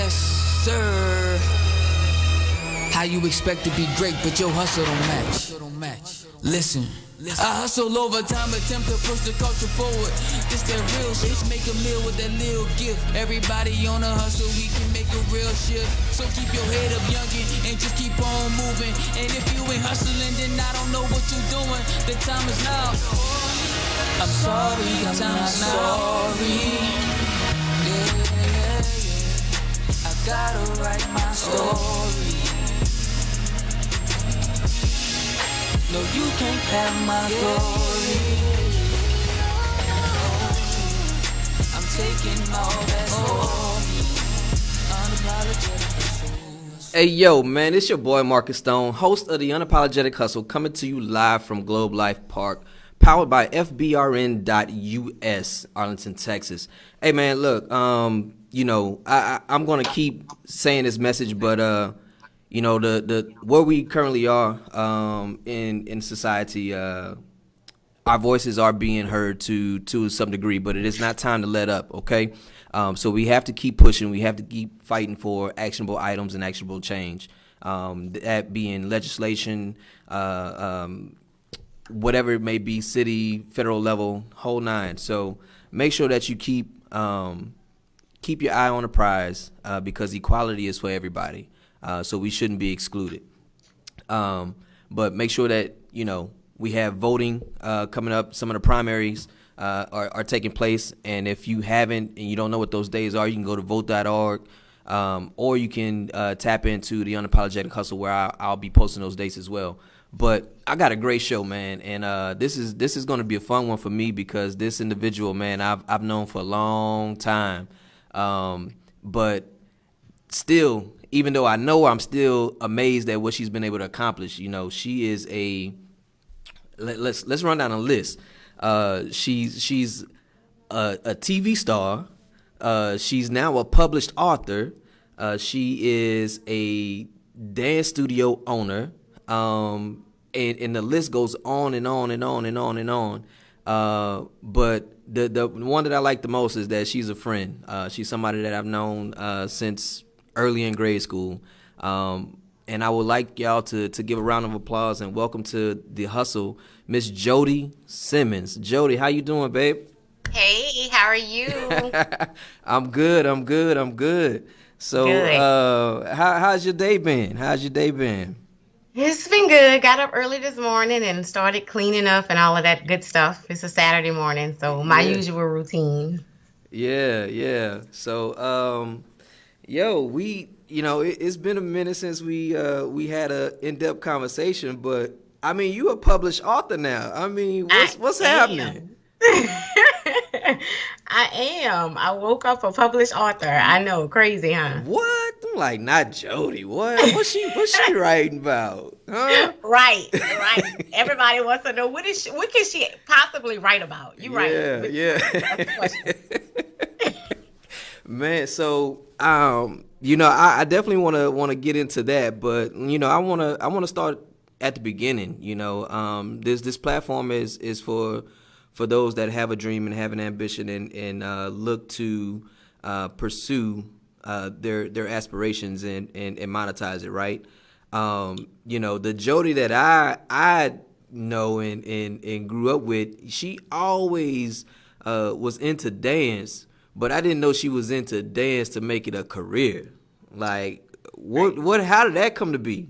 Yes, sir. How you expect to be great, but your hustle don't match. Listen. I hustle overtime, attempt to push the culture forward. This that real shit, make a meal with that little gift. Everybody on a hustle, we can make a real shift. So keep your head up, youngin', and just keep on moving. And if you ain't hustling, then I don't know what you're doing. The time is now. I'm sorry, I'm not sorry. Yeah. I gotta write my story. No, you can't have my glory. I'm taking all that's unapologetic. Hey yo, man, it's your boy Marcus Stone, host of the Unapologetic Hustle, coming to you live from Globe Life Park, powered by FBRN.US, Arlington, Texas. Hey man, look, I'm gonna keep saying this message, but the where we currently are in society, our voices are being heard to some degree, but it is not time to let up, okay? So we have to keep pushing. We have to keep fighting for actionable items and actionable change, that being legislation, whatever it may be, city, federal level, whole nine. So make sure that you keep your eye on the prize, because equality is for everybody. So we shouldn't be excluded. But make sure that, we have voting coming up. Some of the primaries are taking place. And if you haven't and you don't know what those days are, you can go to vote.org, or you can tap into the Unapologetic Hustle, where I'll be posting those dates as well. But I got a great show, man. And this is going to be a fun one for me, because this individual, man, I've known for a long time. But still, even though I know her, I'm still amazed at what she's been able to accomplish. She is let's run down a list. She's a TV star. She's now a published author. She is a dance studio owner. And the list goes on and on and on and on and on. But the one that I like the most is that she's a friend. She's somebody that I've known since early in grade school. And I would like y'all to give a round of applause and welcome to the hustle, Miss Jodi Simmons. Jodi, how you doing, babe? Hey, how are you? I'm good. So, Good. How's your day been? It's been good. Got up early this morning and started cleaning up and all of that good stuff. It's a Saturday morning, so my usual routine. Yeah. So, it's been a minute since we had a in-depth conversation, but I mean, you a published author now. I mean, what's happening? I am. I woke up a published author. I know, crazy, huh? What? I'm like, not Jodi. What? What's she writing about? Huh? Right. Everybody wants to know what can she possibly write about? You right. Yeah. That's the question. Man, so I definitely want to get into that, but I want to start at the beginning. This platform is for those that have a dream and have an ambition and look to pursue their aspirations and monetize it, right? The Jodi that I know and grew up with, she always was into dance. But I didn't know she was into dance to make it a career. Like, how did that come to be?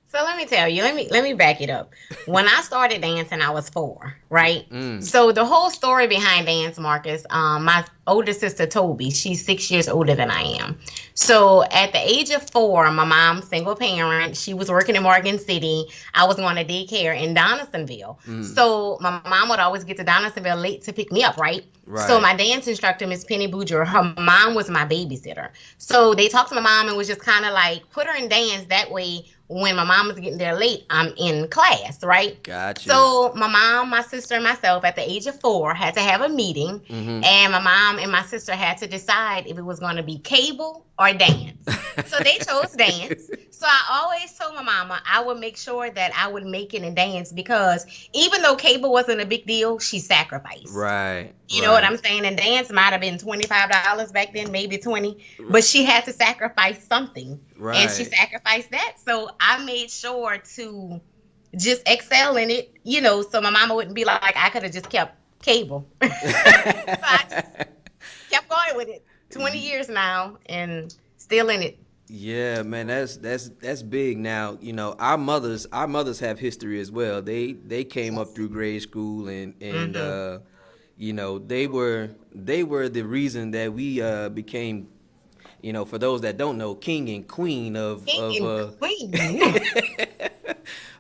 So let me tell you, let me back it up. When I started dancing, I was 4, right? So the whole story behind dance, Marcus, my older sister, Toby, she's 6 years older than I am. So at the age of 4, my mom, single parent, she was working in Morgan City. I was going to daycare in Donaldsonville. So my mom would always get to Donaldsonville late to pick me up, right? So my dance instructor, Miss Penny Boudreaux, her mom was my babysitter. So they talked to my mom and was just kind of like, put her in dance. That way, when my mom was getting there late, I'm in class, right? Gotcha. So my mom, my sister, and myself at the age of 4 had to have a meeting. And my mom and my sister had to decide if it was going to be cable or dance. So they chose dance. So I always told my mama I would make sure that I would make it and dance because even though cable wasn't a big deal, she sacrificed. Right. You know what I'm saying? And dance might have been $25 back then, maybe 20, but she had to sacrifice something. Right. And she sacrificed that. So I made sure to just excel in it, you know, so my mama wouldn't be like I could have just kept cable. So I just kept going with it. 20 years now and still in it. Yeah, man, that's big. Now, you know, our mothers have history as well. They came up through grade school and you know, they were the reason that we became, you know, for those that don't know, king and queen of Queen.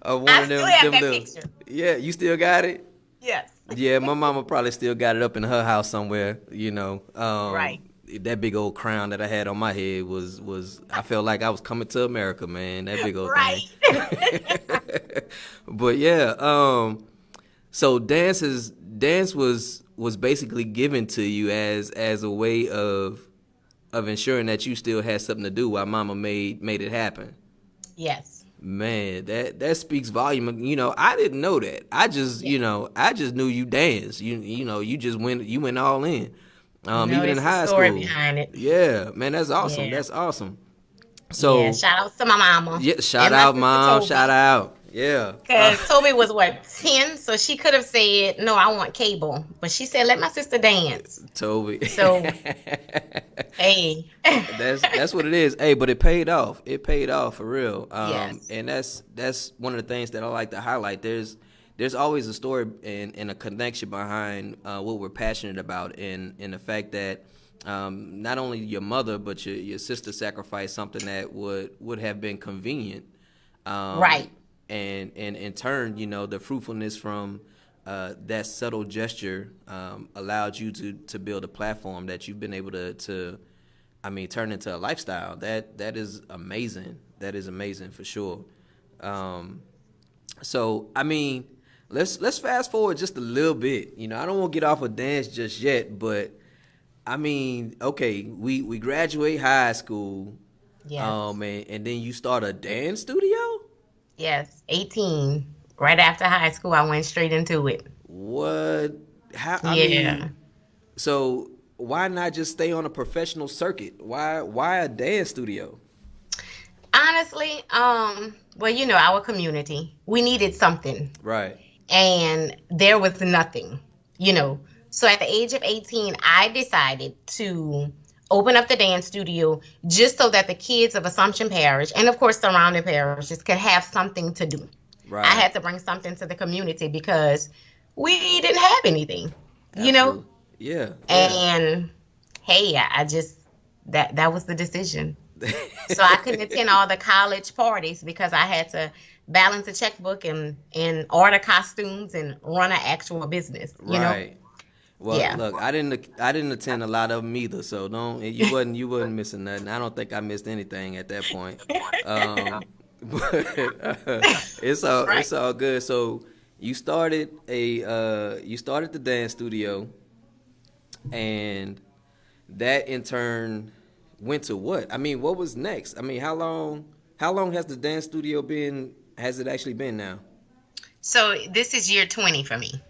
of one I of them. still have that little, picture. Yeah, you still got it? Yes. Yeah, my mama probably still got it up in her house somewhere, you know. Right. That big old crown that I had on my head was I felt like I was coming to America, man. That big old thing. But yeah, so dance was basically given to you as a way of ensuring that you still had something to do while mama made it happen. Yes. Man, that speaks volume. You know, I didn't know that. I just knew you danced. You know, you went all in. Even in high school. Behind it. Yeah, man, that's awesome. Yeah. That's awesome. So yeah, shout out to my mama. Yeah, shout out, mom. Shout out. Yeah. Because Toby was 10, so she could have said, "No, I want cable," but she said, "Let my sister dance." Toby. So, hey. that's what it is. Hey, but it paid off. It paid off for real. Yes. And that's one of the things that I like to highlight. There's always a story and a connection behind what we're passionate about, and the fact that not only your mother but your sister sacrificed something that would have been convenient, Right. And in turn, you know, the fruitfulness from that subtle gesture allowed you to build a platform that you've been able to turn into a lifestyle. That is amazing. That is amazing for sure. So I mean, let's fast forward just a little bit. You know, I don't want to get off of dance just yet, but I mean, okay, we graduate high school. Yes. And then you start a dance studio? Yes, 18. Right after high school, I went straight into it. What? How? I Yeah. mean, so why not just stay on a professional circuit? Why a dance studio? Honestly, well, you know, our community, we needed something. Right. And there was nothing, you know. So at the age of 18, I decided to open up the dance studio just so that the kids of Assumption Parish and, of course, surrounding parishes could have something to do. Right. I had to bring something to the community because we didn't have anything, you know? Yeah. And, hey, I just, that was the decision. So I couldn't attend all the college parties because I had to balance a checkbook and order costumes and run an actual business, you know? Well, Yeah. look, I didn't attend a lot of them either, so you wasn't missing nothing. I don't think I missed anything at that point. But it's all good. So you started the dance studio, and that in turn went to what? I mean, what was next? I mean, how long has the dance studio has it actually been now? So this is year 20 for me.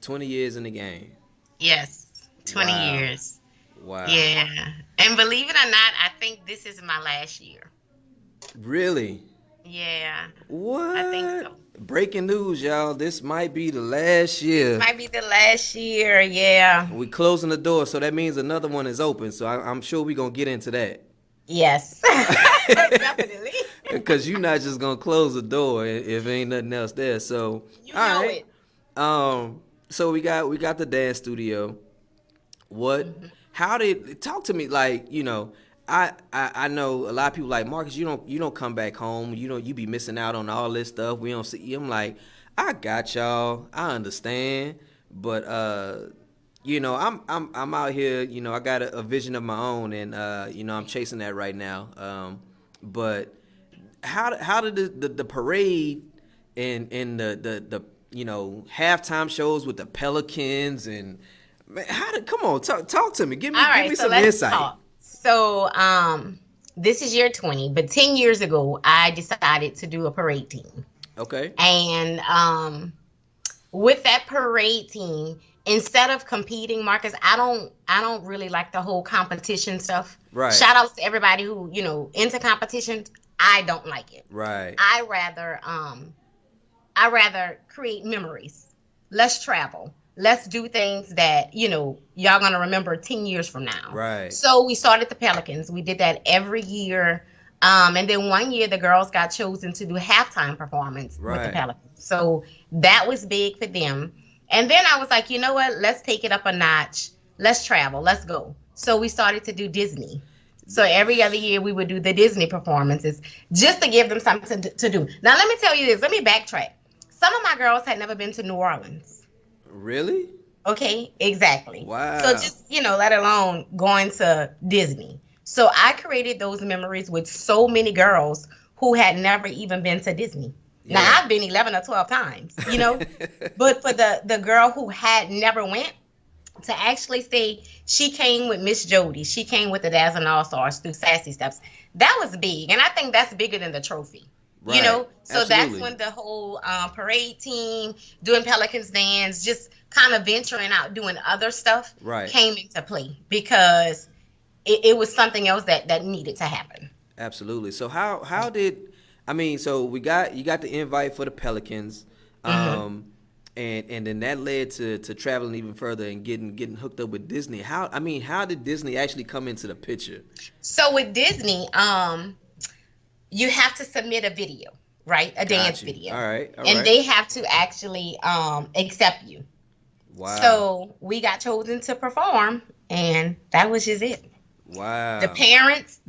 20 years in the game. Yes, 20 Wow. years. Wow. Yeah. And believe it or not, I think this is my last year. Really? Yeah. What? I think so. Breaking news, y'all. This might be the last year. Might be the last year, yeah. We closing the door, so that means another one is open. So I'm sure we're going to get into that. Yes. Definitely. Because you're not just going to close the door if ain't nothing else there. So, You all know right. it. So we got the dance studio. What? How did talk to me? Like, you know, I know a lot of people like Marcus. You don't come back home. You be missing out on all this stuff. We don't see you. I'm like, I got y'all. I understand, but you know, I'm out here. You know, I got a vision of my own, and you know, I'm chasing that right now. But how did the parade and the you know, halftime shows with the Pelicans and man, come on, talk to me. Give me All right, give me so some let's insight. talk. So this is year 20, but 10 years ago, I decided to do a parade team. Okay. And with that parade team, instead of competing, Marcus, I don't really like the whole competition stuff. Right. Shout outs to everybody who, into competitions. I don't like it. Right. I rather create memories. Let's travel. Let's do things that, y'all gonna remember 10 years from now. Right. So we started the Pelicans. We did that every year. And then one year the girls got chosen to do halftime performance with the Pelicans. So that was big for them. And then I was like, you know what? Let's take it up a notch. Let's travel. Let's go. So we started to do Disney. So every other year we would do the Disney performances just to give them something to do. Now, let me tell you this. Let me backtrack. Some of my girls had never been to New Orleans. Really? Okay, exactly. Wow. So just, let alone going to Disney. So I created those memories with so many girls who had never even been to Disney. Yeah. Now, I've been 11 or 12 times, but for the girl who had never went, to actually say she came with Miss Jodi, she came with the Dazzling All Stars through Sassy Steps, that was big. And I think that's bigger than the trophy. Right. So Absolutely. That's when the whole parade team, doing Pelicans dance, just kind of venturing out, doing other stuff came into play because it was something else that needed to happen. Absolutely. So how did, so you got the invite for the Pelicans, and then that led to traveling even further and getting hooked up with Disney. How did Disney actually come into the picture? So with Disney, you have to submit a video, right? A dance video. All right. And they have to actually accept you. Wow. So we got chosen to perform, and that was just it. Wow. The parents,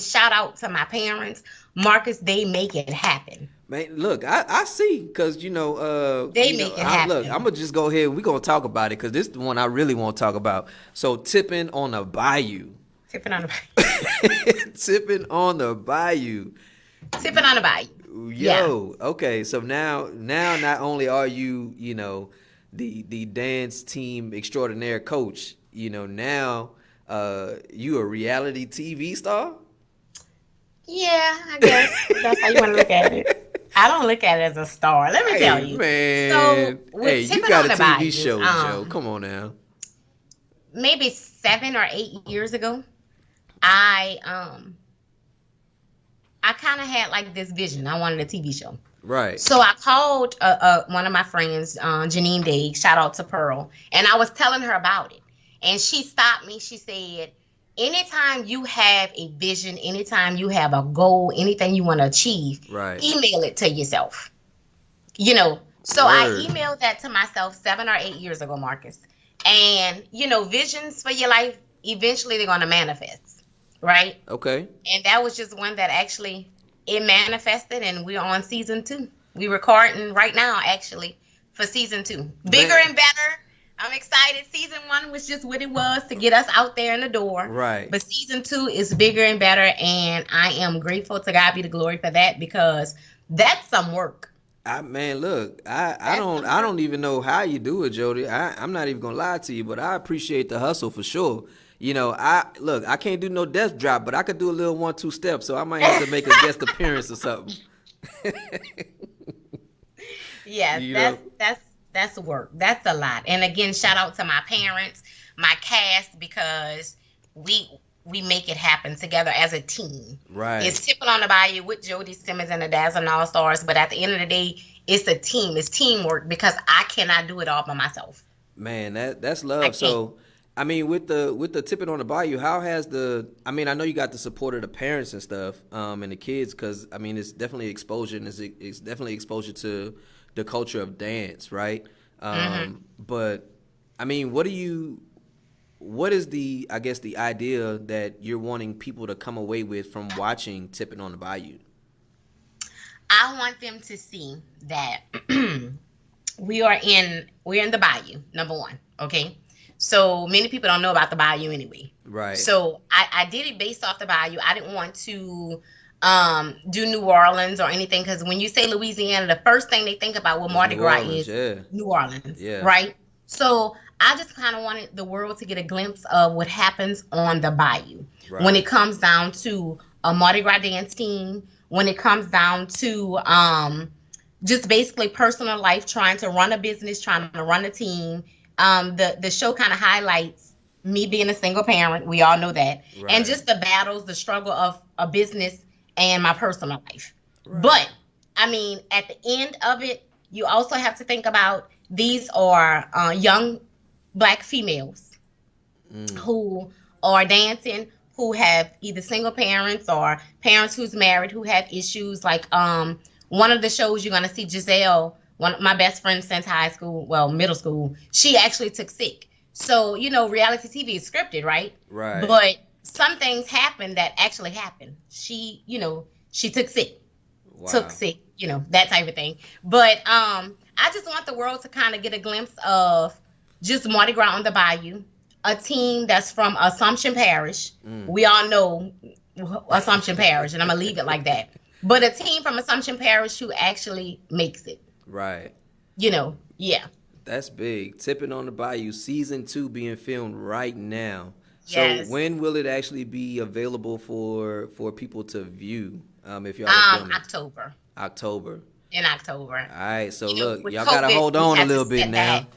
shout out to my parents. Marcus, they make it happen. Man, look, I see, because, they make it happen. Look, I'm going to just go ahead and we're going to talk about it, because this is the one I really want to talk about. So, Tippin on the Bayou. Tippin on the Bayou. Tippin on the Bayou. Tippin on the Bayou. Yo, yeah. Okay, so now not only are you, the dance team extraordinaire coach, now you a reality TV star? Yeah, I guess that's how you want to look at it. I don't look at it as a star. Let me tell you. Man. So, you got a TV show, Joe. Come on now. Maybe 7 or 8 years ago, I kind of had like this vision. I wanted a TV show. Right. So I called one of my friends, Janine Day, shout out to Pearl, and I was telling her about it. And she stopped me. She said, anytime you have a vision, anytime you have a goal, anything you want to achieve, email it to yourself. So Word. I emailed that to myself 7 or 8 years ago, Marcus. And, visions for your life, eventually they're going to manifest, right? Okay. And that was just one that actually, it manifested, and we're on season 2. We're recording right now, actually, for season 2. Bigger and better. I'm excited. Season 1 was just what it was to get us out there in the door. Right. But season 2 is bigger and better, and I am grateful to God be the glory for that, because that's some work. Look, I don't even know how you do it, Jodi. I'm not even gonna lie to you, but I appreciate the hustle for sure. I can't do no death drop, but I could do a little 1-2 step, so I might have to make a guest appearance or something. Yes, that's work. That's a lot. And again, shout out to my parents, my cast, because we make it happen together as a team. Right. It's Tippin on the Bayou with Jodi Simmons and the Dazzling All Stars, but at the end of the day, it's a team. It's teamwork, because I cannot do it all by myself. Man, that's love. So, with the Tippin on the Bayou, how has I know you got the support of the parents and stuff, and the kids, because it's definitely exposure, and it's definitely exposure to the culture of dance, right? But what is the idea that you're wanting people to come away with from watching Tippin on the Bayou? I want them to see that we're in the Bayou, number one, okay? So many people don't know about the Bayou anyway. Right. So I did it based off the Bayou. I didn't want to do New Orleans or anything, because when you say Louisiana, the first thing they think about what Mardi Gras is New Orleans, right? So I just kind of wanted the world to get a glimpse of what happens on the Bayou when Right. it comes down to a Mardi Gras dance team, when it comes down to just basically personal life, trying to run a business, trying to run a team. The show kind of highlights me being a single parent. We all know that, and Right. just the battles, the struggle of a business and my personal life. Right. But I mean, at the end of it, you also have to think about these are young black females Mm. who are dancing, who have either single parents or parents who's married who have issues. Like one of the shows you're gonna see Giselle, one of my best friend since high school, well, middle school, she actually took sick. So, reality TV is scripted, right? Right. But some things happen that actually happened. She took sick, Wow. that type of thing. But I just want the world to kind of get a glimpse of just Mardi Gras on the Bayou, a team that's from Assumption Parish. Mm. We all know Assumption Parish, and I'm gonna leave it like that. But a team from Assumption Parish who actually makes it. Right. Yeah. That's big. Tippin on the Bayou, season 2 being filmed right now. So Yes. when will it actually be available for people to view? If y'all are filming October. October. In October. All right. So You know, look, with y'all gotta COVID, hold we on a had to little bit step now. back.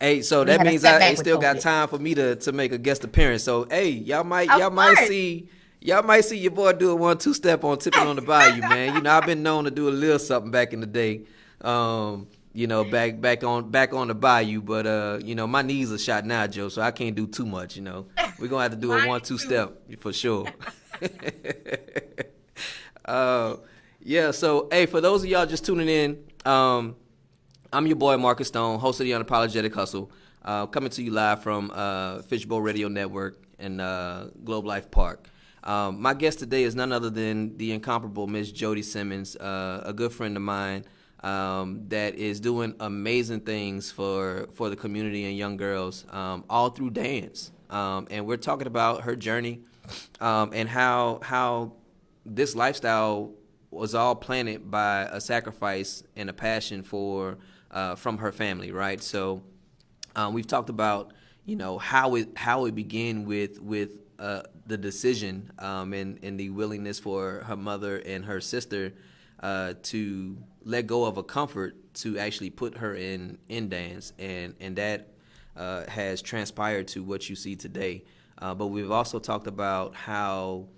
Hey, so We that had to means step I back ain't with still got COVID. time for me to make a guest appearance. So hey, y'all might Of course. see your boy do a 1-2 step on Tipping on the Bayou, man. I've been known to do a little something back in the day. Back on the Bayou, but my knees are shot now, Joe, so I can't do too much. We're gonna have to do a Mine 1-2 too. step for sure. Yeah. So hey, for those of y'all just tuning in, I'm your boy Marcus Stone, host of the Unapologetic Hustle, coming to you live from Fishbowl Radio Network in Globe Life Park. My guest today is none other than the incomparable Miss Jodi Simmons, a good friend of mine that is doing amazing things for the community and young girls, all through dance. And we're talking about her journey and how this lifestyle was all planted by a sacrifice and a passion from her family, right? So we've talked about how it began with the decision and the willingness for her mother and her sister to let go of a comfort to actually put her in dance, and that has transpired to what you see today. But we've also talked about how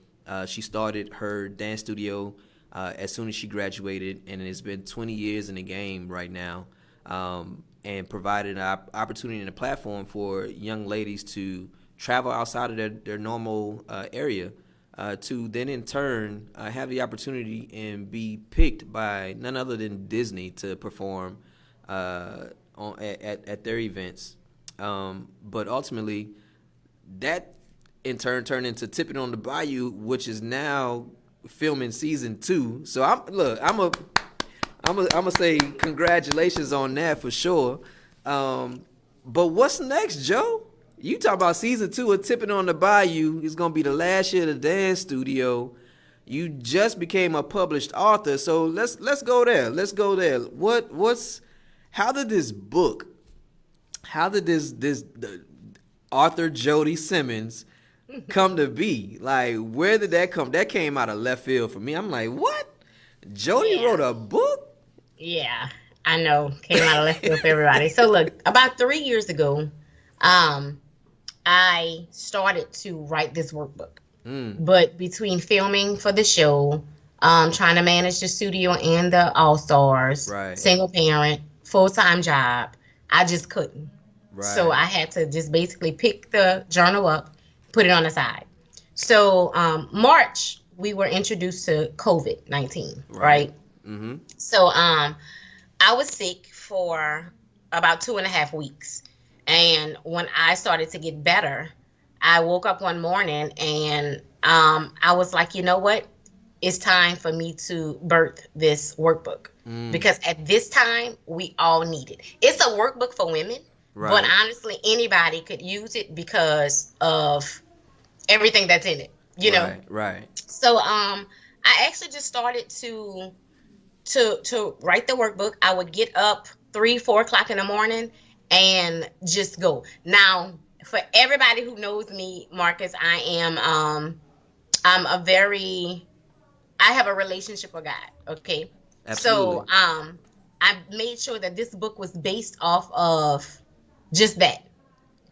she started her dance studio as soon as she graduated, and it's been 20 years in the game right now, and provided an opportunity and a platform for young ladies to travel outside of their normal area, to then in turn have the opportunity and be picked by none other than Disney to perform at their events. But ultimately, that in turn turned into Tipping on the Bayou, which is now filming season 2. So I'm gonna say congratulations on that for sure. But what's next, Joe? You talk about season 2 of Tipping on the Bayou. It's gonna be the last year of the dance studio. You just became a published author, so let's go there. Let's go there. How did this book? How did the Arthur Jodi Simmons come to be? Like, where did that come? That came out of left field for me. I'm like, what? Jodi Yeah. wrote a book? Yeah, I know. Came out of left field for everybody. So look, about 3 years ago, I started to write this workbook. But between filming for the show, trying to manage the studio and the All Stars, Right. single parent, full-time job, I just couldn't. Right. So I had to just basically pick the journal up, put it on the side. So March, we were introduced to COVID-19, right? Mm-hmm. So I was sick for about 2.5 weeks. And when I started to get better, I woke up one morning and I was like, you know what? It's time for me to birth this workbook. Because at this time, we all need it. It's a workbook for women, Right. but honestly, anybody could use it because of everything that's in it, know? Right. So I actually just started to write the workbook. I would get up 3-4 o'clock in the morning and just go. Now, for everybody who knows me, Marcus, I'm I have a relationship with God. Okay. Absolutely. So, I made sure that this book was based off of just that.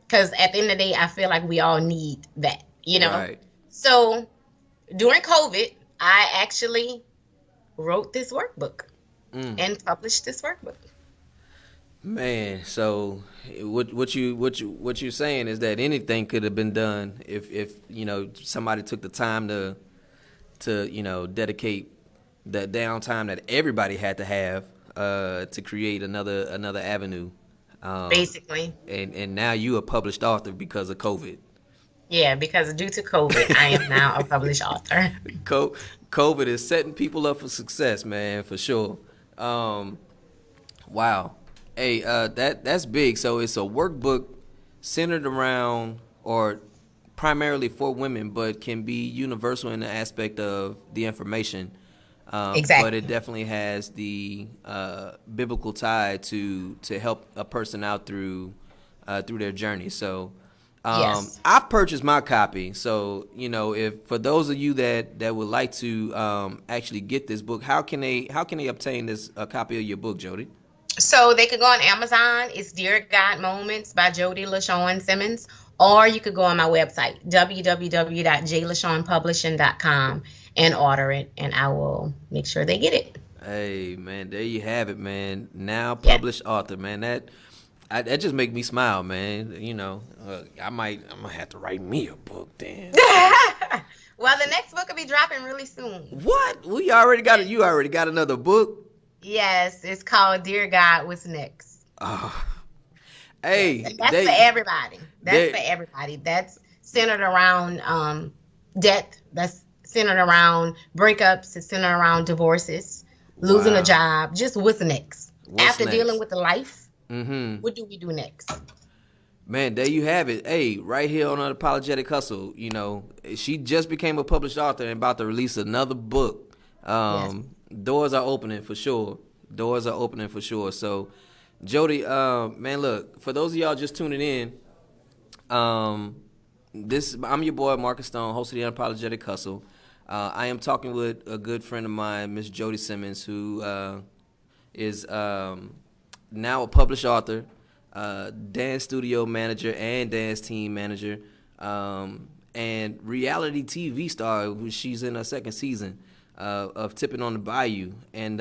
Because at the end of the day, I feel like we all need that, Right. So during COVID, I actually wrote this workbook and published this workbook. Man, so what you're saying is that anything could have been done if somebody took the time to dedicate the downtime that everybody had to have to create another avenue. Basically. And now you a published author because of COVID. Yeah, because due to COVID, I am now a published author. COVID is setting people up for success, man, for sure. Wow. Hey, that's big. So it's a workbook centered around or primarily for women, but can be universal in the aspect of the information. Exactly. But it definitely has the biblical tie to help a person out through their journey. So Yes. I've purchased my copy. So if for those of you that would like to actually get this book, how can they obtain this a copy of your book, Jodi? So they could go on Amazon. It's Dear God Moments by Jodi Simmons. Or you could go on my website, www.jlashawnpublishing.com, and order it, and I will make sure they get it. Hey, man, there you have it, man. Now Yeah. published author, man. That just make me smile, man. I might have to write me a book, then. Well, the next book will be dropping really soon. What? You already got another book? Yes, it's called Dear God, What's Next? Oh. Hey, And that's for everybody. That's centered around death. That's centered around breakups. It's centered around divorces, losing Wow. a job. Just what's next? After next? dealing with the life, Mm-hmm. what do we do next? Man, there you have it. Hey, right here on Unapologetic Hustle, she just became a published author and about to release another book. Doors are opening for sure. So, Jodi, man, look, for those of y'all just tuning in, I'm your boy Marcus Stone, host of the Unapologetic Hustle. I am talking with a good friend of mine, Miss Jodi Simmons, who is now a published author, dance studio manager and dance team manager, and reality TV star. She's in her second season of Tippin on the Bayou, and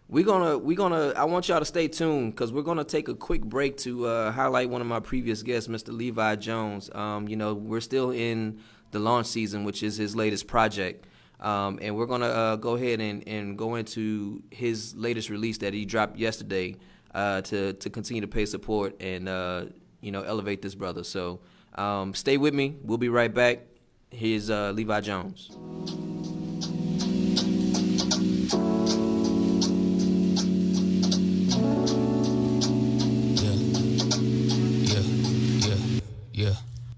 we're gonna. I want y'all to stay tuned because we're gonna take a quick break to highlight one of my previous guests, Mr. Levi Jones. We're still in the launch season, which is his latest project. And we're gonna go ahead and go into his latest release that he dropped yesterday to continue to pay support and elevate this brother. So stay with me. We'll be right back. Here's Levi Jones.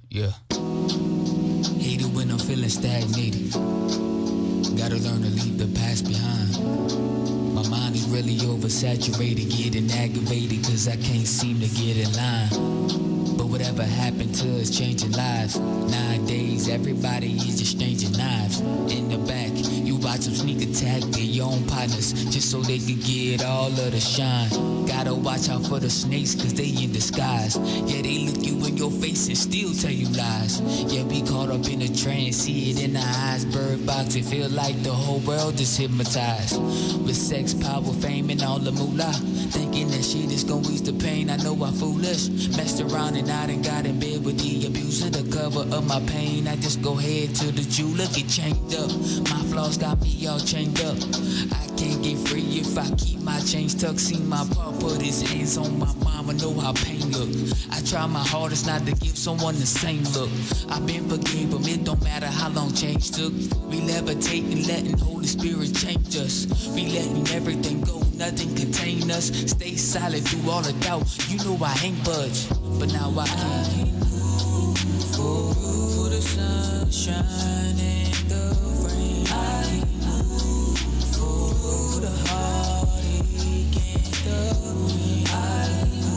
Yeah. Hate it when I'm feeling stagnated. Gotta learn to leave the past behind. My mind is really oversaturated, getting aggravated cause I can't seem to get in line. But whatever happened to us changing lives. Nowadays everybody is exchanging knives. In the back, you watch them sneak attack their own partners just so they could get all of the shine. Gotta watch out for the snakes cause they in disguise. Yeah, they look you in your face and still tell you lies. Yeah, we caught up in a trance, see it in our eyes. Bird box, it feel like the whole world is hypnotized. With sex, power, fame, and all the moolah. Thinking that shit is gonna ease the pain, I know I'm foolish. Messed around and I done got in bed with the abuser. The cover of my pain, I just go head to the jeweler, get chained up. My flaws got me all chained up. I can't get free if I keep my chains tucked. See my pop put his hands on my mama, know how pain look. I try my hardest not to give someone the same look. I've been forgave them, it don't matter how long change took. We levitate and letting Holy Spirit change us. We letting everything go, nothing contain us. Stay silent through all the doubt, you know I ain't budge. But now I can move through the sunshine and the rain. I can move through the heartache and the pain. I can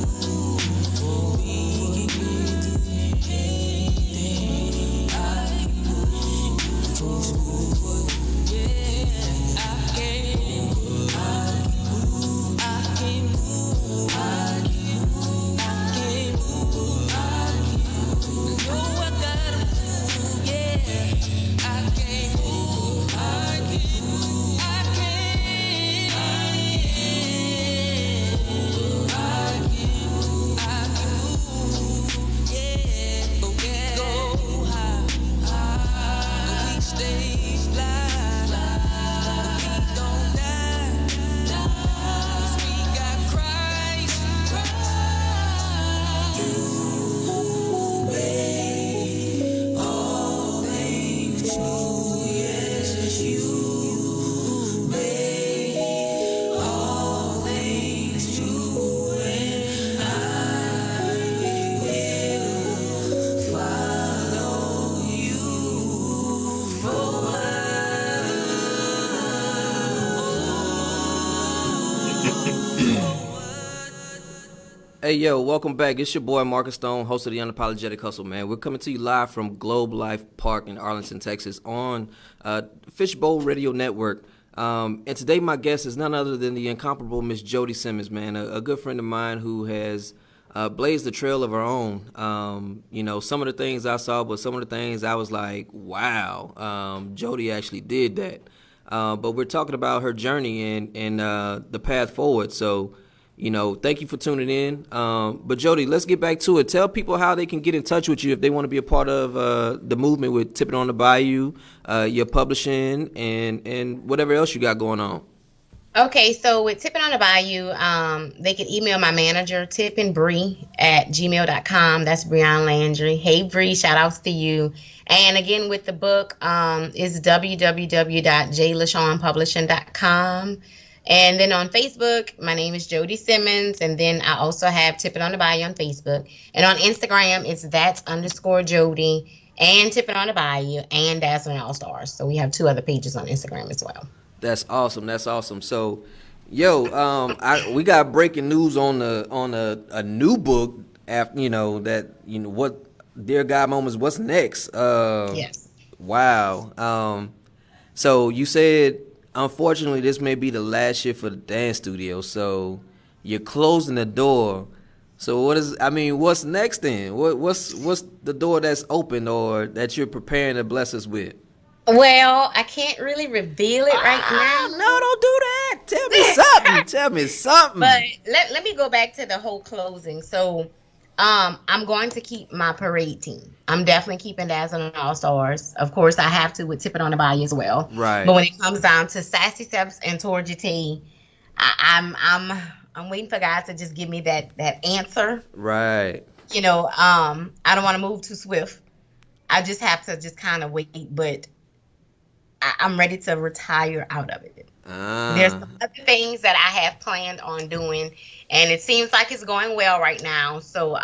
Hey, yo, welcome back. It's your boy Marcus Stone, host of the Unapologetic Hustle, man. We're coming to you live from Globe Life Park in Arlington, Texas on Fishbowl Radio Network. And today my guest is none other than the incomparable Miss Jodi Simmons, man, a good friend of mine who has blazed the trail of her own. Some of the things I saw, but some of the things I was like, wow, Jodi actually did that. But we're talking about her journey and the path forward. So, thank you for tuning in. But Jodi, let's get back to it. Tell people how they can get in touch with you if they want to be a part of the movement with Tippin on the Bayou, your publishing, and whatever else you got going on. Okay, so with Tippin on the Bayou, they can email my manager, tippinbree@gmail.com. That's Breon Landry. Hey, Bree, shout outs to you. And again, with the book, is www.jlashawnpublishing.com. And then on Facebook, my name is Jodi Simmons. And then I also have Tippin on the Bayou on Facebook. And on Instagram, it's _Jodi and Tippin on the Bayou and Dazzling All Stars. So we have 2 other pages on Instagram as well. That's awesome. So, we got breaking news on a new book. After what Dear God Moments. What's next? Yes. Wow. So you said, unfortunately, this may be the last year for the dance studio. So you're closing the door. So what's next then? What's the door that's open or that you're preparing to bless us with? Well, I can't really reveal it right now. No, don't do that. Tell me something. But let me go back to the whole closing. So I'm going to keep my parade team. I'm definitely keeping Dazzling All Stars. Of course, I have to with Tippin on the Bayou as well. Right. But when it comes down to Sassy Steps and Torja T, I'm waiting for guys to just give me that answer. Right. I don't want to move too swift. I just have to just kind of wait, but I'm ready to retire out of it. There's some other things that I have planned on doing, and it seems like it's going well right now. So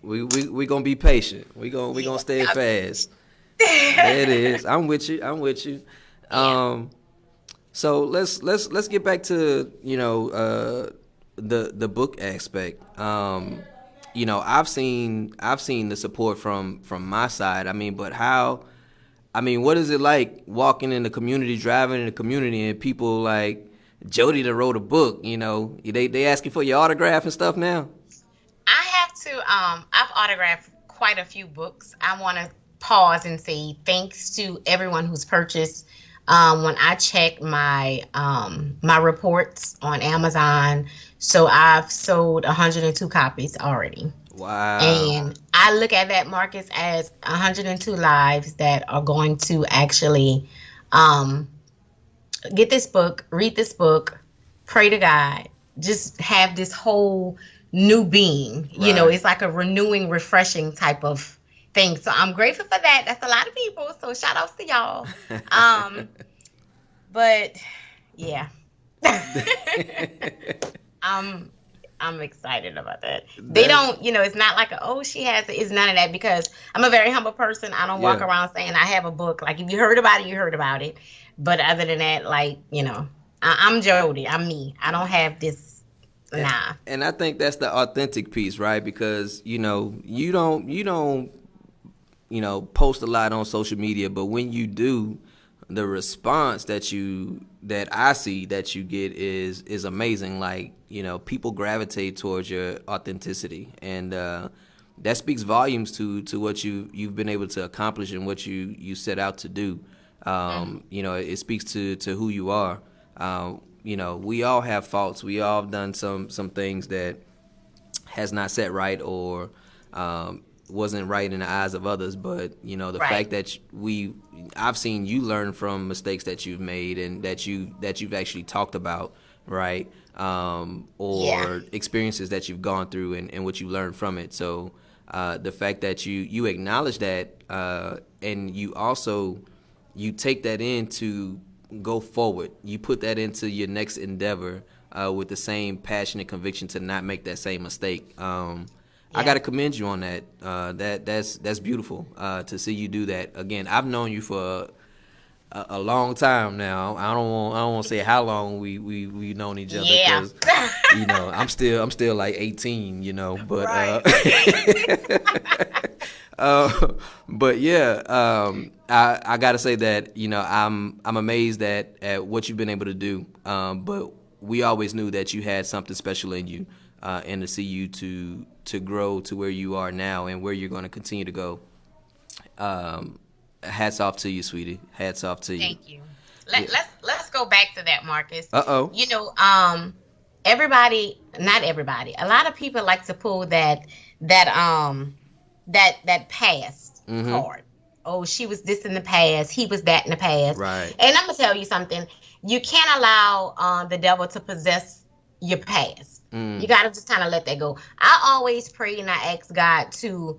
we gonna be patient. We gonna stay fast. There it is. I'm with you. Yeah. So let's get back to the book aspect. I've seen the support from my side. What is it like walking in the community, driving in the community, and people like Jodi that wrote a book? They asking for your autograph and stuff now. I have to. I've autographed quite a few books. I want to pause and say thanks to everyone who's purchased. When I check my reports on Amazon, so I've sold 102 copies already. Wow. And I look at that, Marcus, as 102 lives that are going to actually get this book, read this book, pray to God, just have this whole new being. Right. It's like a renewing, refreshing type of thing. So I'm grateful for that. That's a lot of people. So shout outs to y'all. But yeah. I'm excited about that. They don't, it's not like she has it. It's none of that because I'm a very humble person. I don't walk around saying I have a book. Like if you heard about it, you heard about it. But other than that, I'm Jodi. I'm me. I don't have this. Nah. And I think that's the authentic piece, right? Because you don't post a lot on social media, but when you do, the response that I see that you get is amazing. Like, people gravitate towards your authenticity, and that speaks volumes to what you've been able to accomplish and what you set out to do. It speaks to who you are. We all have faults. We all have done some things that has not set right or wasn't right in the eyes of others, but the fact that I've seen you learn from mistakes that you've made and that you've actually talked about, right? Or experiences that you've gone through and what you learned from it. So the fact that you acknowledge that and you take that in to go forward, you put that into your next endeavor with the same passion and conviction to not make that same mistake. I got to commend you on that. That's beautiful to see you do that. Again, I've known you for a long time now. I don't want to say how long we known each other. Yeah. 'Cause, I'm still like 18, but Right. but yeah, I gotta say that I'm amazed at what you've been able to do. But we always knew that you had something special in you, and to see you to grow to where you are now and where you're going to continue to go. Hats off to you, sweetie. Hats off to you. Thank you. Let's go back to that, Marcus. Uh-oh. Everybody, not everybody, a lot of people like to pull that past card. Oh, she was this in the past, he was that in the past. Right. And I'm gonna tell you something. You can't allow the devil to possess your past. You gotta just kind of let that go. I always pray and I ask God to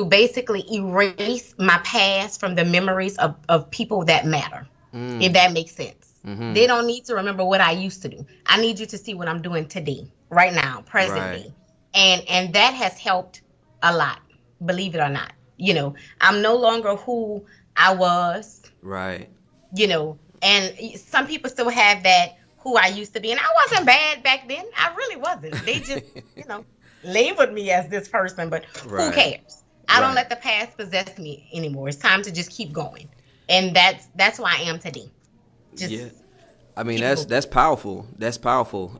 basically erase my past from the memories of people that matter. If that makes sense. They don't need to remember what I used to do. I need you to see what I'm doing today, right now, presently. Right. And that has helped a lot, believe it or not. I'm no longer who I was. Right. And some people still have that who I used to be. And I wasn't bad back then. I really wasn't. They just, labeled me as this person, but who cares? I don't let the past possess me anymore. It's time to just keep going. And that's who I am today. I mean, that's powerful. That's powerful.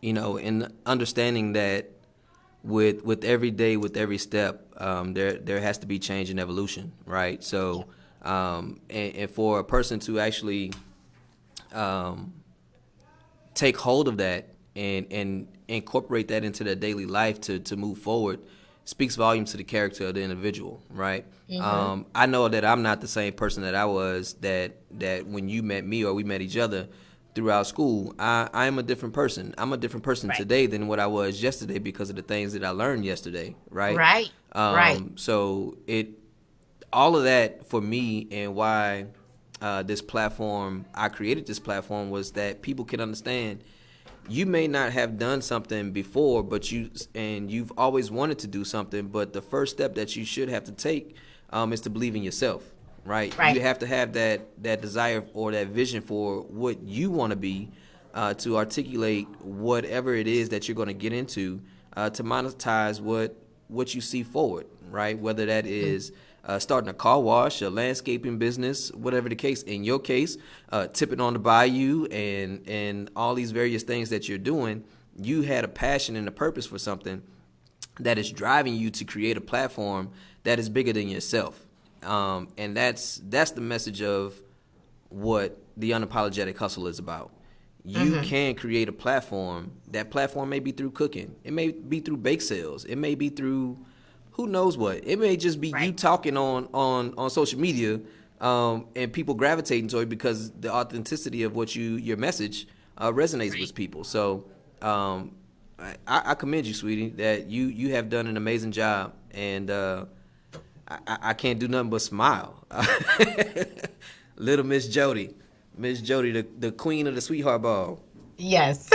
In understanding that with every day, with every step, there has to be change and evolution, right? So, and for a person to actually take hold of that and incorporate that into their daily life to move forward speaks volumes to the character of the individual, right? I know that I'm not the same person that I was that when you met me or we met each other throughout school. I am a different person. I'm a different person today than what I was yesterday because of the things that I learned yesterday, right? Right. So all of that for me and why this platform, I created this platform, was that people can understand you may not have done something before, but you've always wanted to do something, but the first step that you should have to take is to believe in yourself, right? You have to have that desire or that vision for what you want to be, to articulate whatever it is that you're going to get into, to monetize what you see forward, right? Whether that is starting a car wash, a landscaping business, whatever the case. In your case, Tippin on the Bayou and all these various things that you're doing, you had a passion and a purpose for something that is driving you to create a platform that is bigger than yourself. And that's the message of what the Unapologetic Hustle is about. You can create a platform. That platform may be through cooking. It may be through bake sales. It may be through who knows what. It may just be you talking on social media, and people gravitating to it because the authenticity of what your message resonates with people. So I commend you, sweetie, that you have done an amazing job, and I can't do nothing but smile. Little Miss Jodi, the queen of the sweetheart ball. Yes.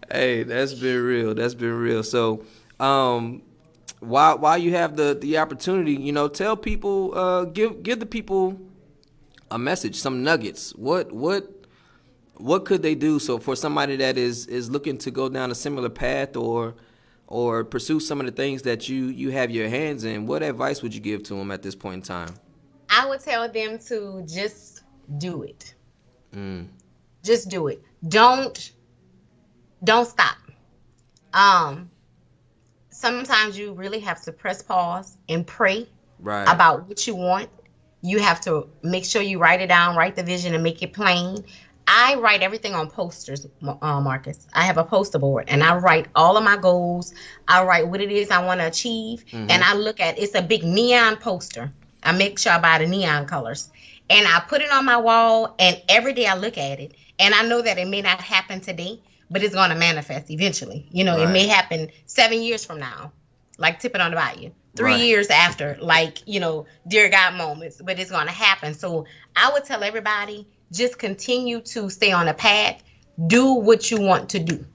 Hey, that's been real. So, while you have the opportunity, tell people, give the people a message, some nuggets. What could they do? So for somebody that is looking to go down a similar path or pursue some of the things that you have your hands in, what advice would you give to them at this point in time? I would tell them to just do it. Just do it. Don't stop. Sometimes you really have to press pause and pray about what you want. You have to make sure you write it down, write the vision and make it plain. I write everything on posters, Marcus. I have a poster board and I write all of my goals. I write what it is I want to achieve. And I look at, it's a big neon poster. I make sure I buy the neon colors and I put it on my wall, and every day I look at it, and I know that it may not happen today, but it's going to manifest eventually. It may happen 7 years from now, like Tippin on the Bayou. 3 years after, like, dear God moments, but it's going to happen. So I would tell everybody, just continue to stay on a path. Do what you want to do.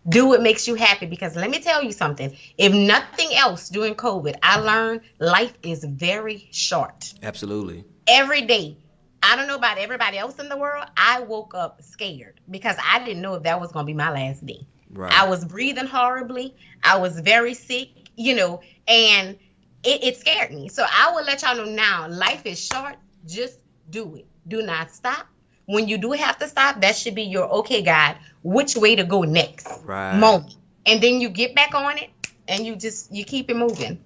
Do what makes you happy, because let me tell you something. If nothing else during COVID, I learned life is very short. Absolutely. Every day. I don't know about everybody else in the world. I woke up scared because I didn't know if that was going to be my last day. Right. I was breathing horribly. I was very sick, and it scared me. So I will let y'all know now, life is short. Just do it. Do not stop. When you do have to stop, that should be your, okay, God, which way to go next moment. And then you get back on it and you keep it moving.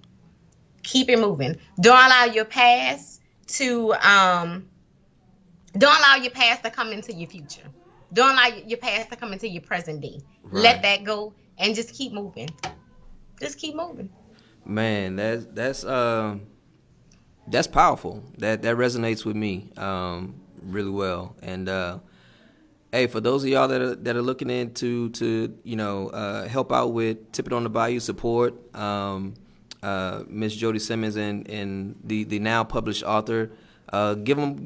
Keep it moving. Don't allow your past to come into your future. Don't allow your past to come into your present day. Right. Let that go and just keep moving. Just keep moving. Man, that's powerful. That resonates with me really well. And hey, for those of y'all that are looking into to help out with Tippin on the Bayou support, Miss Jodi Simmons and the now published author. Give them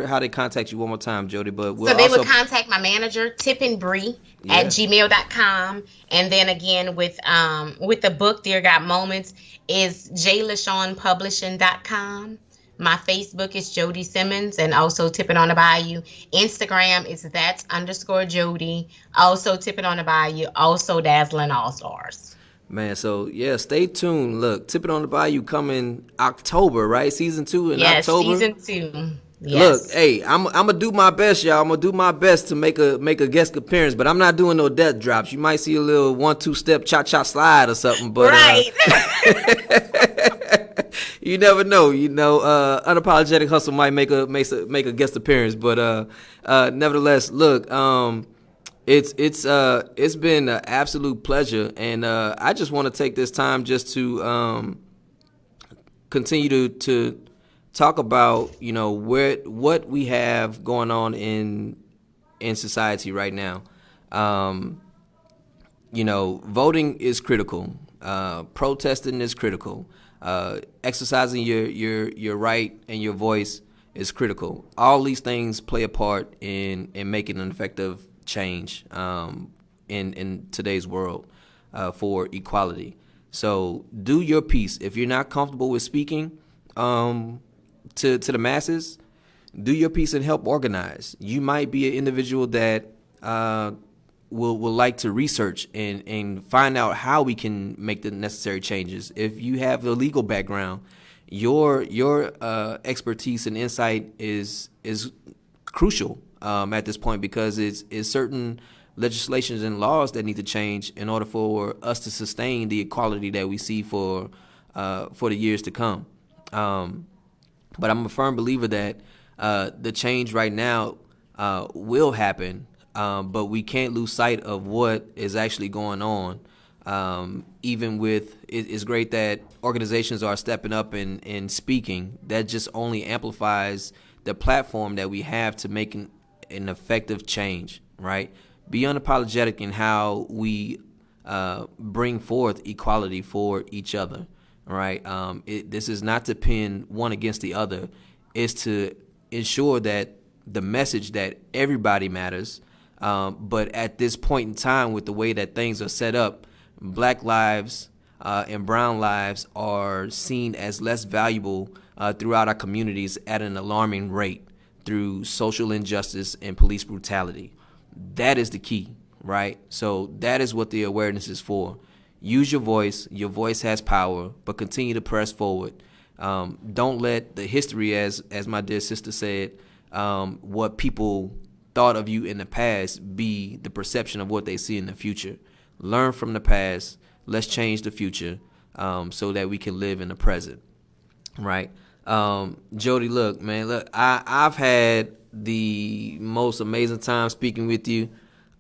how they contact you one more time, Jodi. But so they would contact my manager, tippinbree@gmail.com, and then again with the book Dear God Moments is jlashawnpublishing.com. My Facebook is Jodi Simmons, and also Tippin on the Bayou. Instagram is _Jodi. Also Tippin on the Bayou. Also Dazzling All Stars. Man, so yeah, stay tuned. Look, Tippin on the Bayou coming October, right? Season 2 in October. Yes, season 2. Yes. Look, hey, I'm gonna do my best, y'all. I'm gonna do my best to make a guest appearance, but I'm not doing no death drops. You might see a little 1-2 step cha-cha slide or something, but right. You never know. Unapologetic Hustle might make a guest appearance, but nevertheless, look, It's been an absolute pleasure, and I just want to take this time just to continue to talk about what we have going on in society right now. Voting is critical. Protesting is critical. Exercising your right and your voice is critical. All these things play a part in making an effective change in today's world for equality. So do your piece. If you're not comfortable with speaking to the masses, do your piece and help organize. You might be an individual that will like to research and find out how we can make the necessary changes. If you have the legal background, your expertise and insight is crucial at this point, because it's certain legislations and laws that need to change in order for us to sustain the equality that we see for the years to come. But I'm a firm believer that the change right now will happen, but we can't lose sight of what is actually going on. Even with it's great that organizations are stepping up and speaking. That just only amplifies the platform that we have to make an effective change, right? Be unapologetic in how we bring forth equality for each other, right? This is not to pin one against the other. It's to ensure that the message that everybody matters, but at this point in time, with the way that things are set up, Black lives and brown lives are seen as less valuable throughout our communities at an alarming rate through social injustice and police brutality. That is the key, right? So that is what the awareness is for. Use your voice. Your voice has power, but continue to press forward. Don't let the history, as my dear sister said, what people thought of you in the past be the perception of what they see in the future. Learn from the past. Let's change the future so that we can live in the present, right? Jodi, look, I've had the most amazing time speaking with you.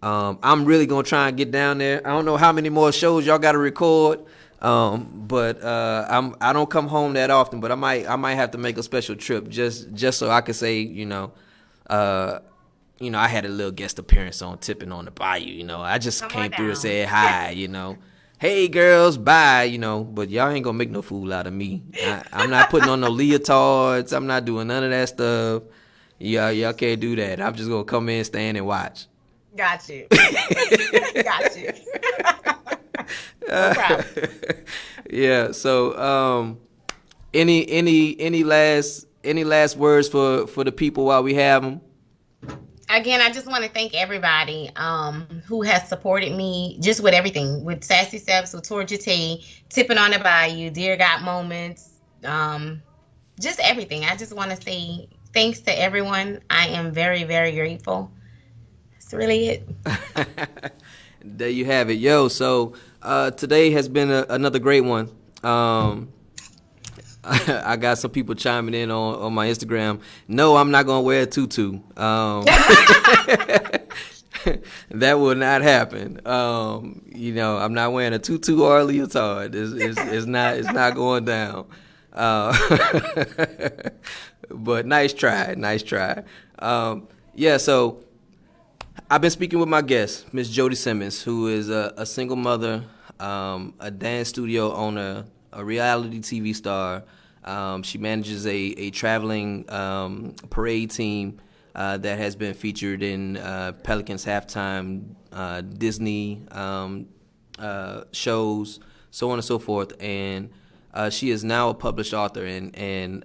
I'm really gonna try and get down there. I don't know how many more shows y'all got to record, but I don't come home that often. But I might have to make a special trip just so I can say, I had a little guest appearance on Tippin on the Bayou. I just came through and said hi. Hey girls, bye, but y'all ain't gonna make no fool out of me. I'm not putting on no leotards. I'm not doing none of that stuff. Y'all can't do that. I'm just gonna come in, stand, and watch. Got you. Got you. No problem. Yeah. So, any last words for the people while we have them? Again, I just want to thank everybody who has supported me just with everything, with Sassy Steps, with Torture Tea, Tipping on the Bayou, Dear God Moments, just everything. I just want to say thanks to everyone. I am very, very grateful. That's really it. There you have it, yo. So today has been another great one. I got some people chiming in on my Instagram. No, I'm not gonna wear a tutu. That will not happen. I'm not wearing a tutu or a leotard. It's not going down. But nice try. Yeah. So I've been speaking with my guest, Miss Jodi Simmons, who is a single mother, a dance studio owner, a reality TV star. She manages a traveling parade team that has been featured in Pelicans halftime, Disney shows, so on and so forth. And she is now a published author. And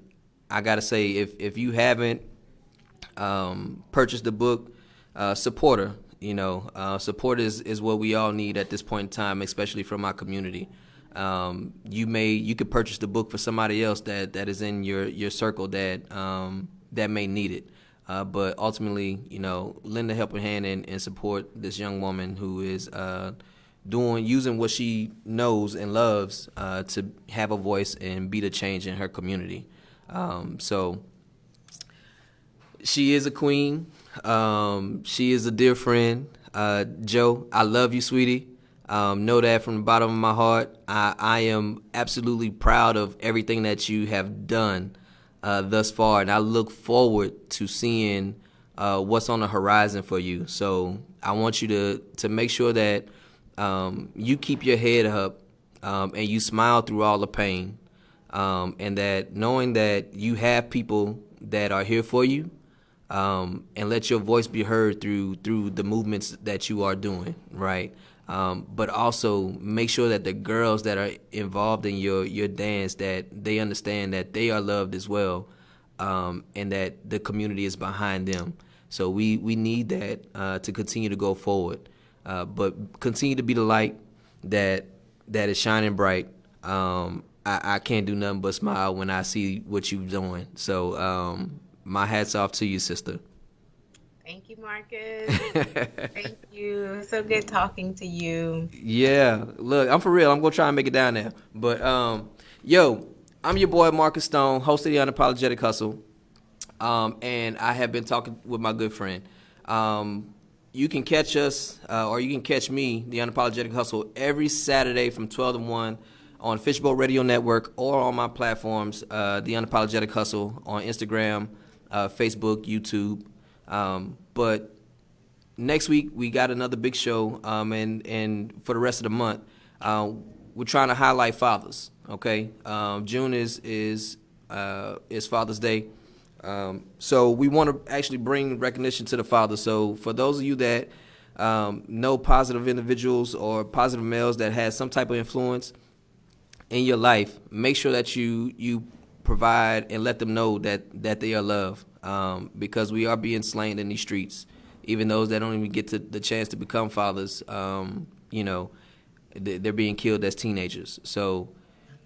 I gotta say, if you haven't purchased the book, support her. Support is what we all need at this point in time, especially from our community. You could purchase the book for somebody else that is in your circle that may need it. But ultimately, lend a helping hand and support this young woman who is using what she knows and loves to have a voice and be the change in her community. So she is a queen. She is a dear friend. Joe, I love you, sweetie. Know that from the bottom of my heart. I am absolutely proud of everything that you have done thus far, and I look forward to seeing what's on the horizon for you. So I want you to make sure that you keep your head up and you smile through all the pain, and that knowing that you have people that are here for you, and let your voice be heard through the movements that you are doing, right? But also make sure that the girls that are involved in your dance, that they understand that they are loved as well, and that the community is behind them. So we need that to continue to go forward, but continue to be the light that is shining bright. I can't do nothing but smile when I see what you're doing. So my hat's off to you, sister. Thank you, Marcus. Thank you. So good talking to you. Yeah, look, I'm for real. I'm gonna try and make it down there. But yo, I'm your boy Marcus Stone, host of the Unapologetic Hustle, and I have been talking with my good friend. You can catch us, or you can catch me, the Unapologetic Hustle, every Saturday from 12 to 1 on Fishbowl Radio Network or on my platforms, the Unapologetic Hustle on Instagram, Facebook, YouTube. But next week we got another big show, and for the rest of the month, we're trying to highlight fathers. Okay, June is Father's Day, so we want to actually bring recognition to the fathers. So for those of you that know positive individuals or positive males that has some type of influence in your life, make sure that you provide and let them know that they are loved. Because we are being slain in these streets, even those that don't even get to the chance to become fathers. They're being killed as teenagers. So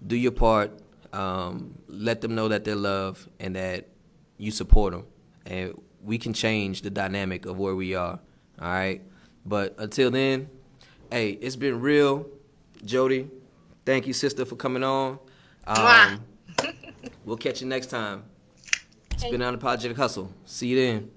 do your part. Let them know that they're loved and that you support them, and we can change the dynamic of where we are. All right. But until then, hey, it's been real. Jodi, thank you, sister, for coming on. We'll catch you next time. It's been Unapologetic Hustle. See you then.